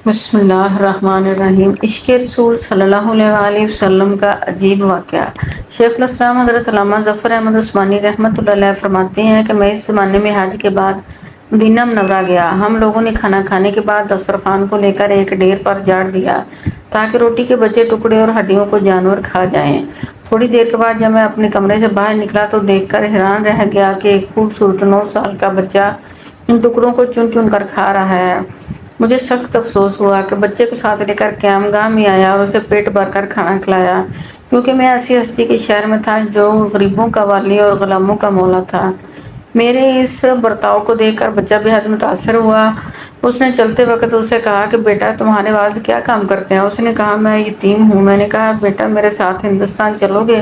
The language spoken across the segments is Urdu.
بسم اللہ الرحمن الرحیم۔ عشق رسول صلی اللہ علیہ وآلہ وسلم کا عجیب واقعہ۔ شیخ الاسلام حضرت علامہ ظفر احمد عثمانی رحمۃ اللہ علیہ فرماتے ہیں کہ میں اس زمانے میں حج کے بعد مدینہ منورہ گیا۔ ہم لوگوں نے کھانا کھانے کے بعد دسترخوان کو لے کر ایک ڈھیر پر جاڑ دیا تاکہ روٹی کے بچے ٹکڑے اور ہڈیوں کو جانور کھا جائیں۔ تھوڑی دیر کے بعد جب میں اپنے کمرے سے باہر نکلا تو دیکھ کر حیران رہ گیا کہ ایک خوبصورت 9 سال کا بچہ ان ٹکڑوں کو چن چن کر کھا رہا ہے۔ مجھے سخت افسوس ہوا کہ بچے کو ساتھ لے کر قیام گاہ میں آیا اور اسے پیٹ بھر کر کھانا کھلایا، کیونکہ میں ایسی ہستی کے شہر میں تھا جو غریبوں کا والی اور غلاموں کا مولا تھا۔ میرے اس برتاؤ کو دیکھ کر بچہ بے حد متاثر ہوا۔ اس نے چلتے وقت اسے کہا کہ بیٹا تمہارے والد کیا کام کرتے ہیں؟ اس نے کہا میں یتیم ہوں۔ میں نے کہا بیٹا میرے ساتھ ہندوستان چلو گے؟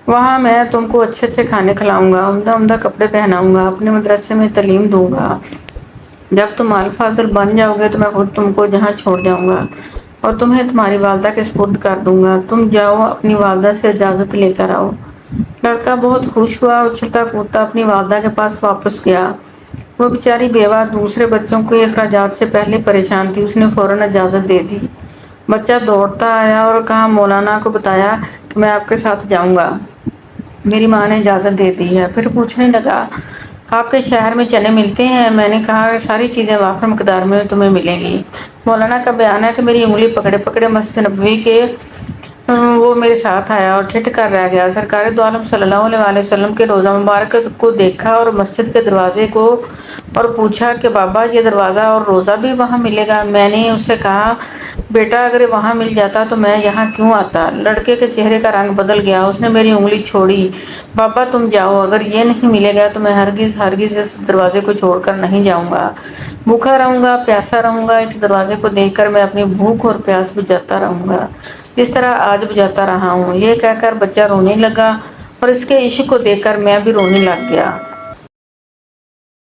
وہاں میں تم کو اچھے اچھے کھانے کھلاؤں گا، عمدہ عمدہ کپڑے پہناؤں گا، اپنے مدرسے میں تعلیم دوں گا۔ جب تم عالم فاضل بن جاؤ گے تو میں خود تم کو جہاں چھوڑ جاؤں گا اور تمہیں تمہاری والدہ کے سپرد کر دوں گا۔ تم جاؤ اپنی والدہ سے اجازت لے کر آؤ۔ لڑکا بہت خوش ہوا، اچھلتا کودتا اپنی والدہ کے پاس واپس گیا۔ وہ بیچاری بیوہ دوسرے بچوں کے اخراجات سے پہلے پریشان تھی۔ اس نے فوراً اجازت دے دی۔ بچہ دوڑتا آیا اور کہا مولانا کو بتایا کہ میں آپ کے ساتھ جاؤں گا، میری ماں نے اجازت دے دی ہے۔ پھر پوچھنے لگا آپ کے شہر میں چنے ملتے ہیں؟ میں نے کہا ساری چیزیں وافر مقدار میں تمہیں ملیں گی۔ مولانا کا بیان ہے کہ میری انگلی پکڑے پکڑے مسجد نبوی کے وہ میرے ساتھ آیا اور ٹھٹ کر رہ گیا۔ سرکار دو عالم صلی اللہ علیہ وآلہ وسلم کے روضہ مبارک کو دیکھا اور مسجد کے دروازے کو اور پوچھا کہ بابا یہ دروازہ اور روضہ بھی وہاں ملے گا؟ میں نے اس سے کہا بیٹا اگر وہاں مل جاتا تو میں یہاں کیوں آتا؟ لڑکے کے چہرے کا رنگ بدل گیا۔ اس نے میری انگلی چھوڑی۔ بابا تم جاؤ، اگر یہ نہیں ملے گا تو میں ہرگز ہرگز اس دروازے کو چھوڑ کر نہیں جاؤں گا۔ بھوکا رہوں گا، پیاسا رہوں گا، اس دروازے کو دیکھ کر میں اپنی بھوک اور پیاس بجھاتا رہوں گا جس طرح آج بجھاتا رہا ہوں۔ یہ کہہ کر بچہ رونے لگا اور اس کے عشق کو دیکھ کر میں بھی رونے لگ گیا۔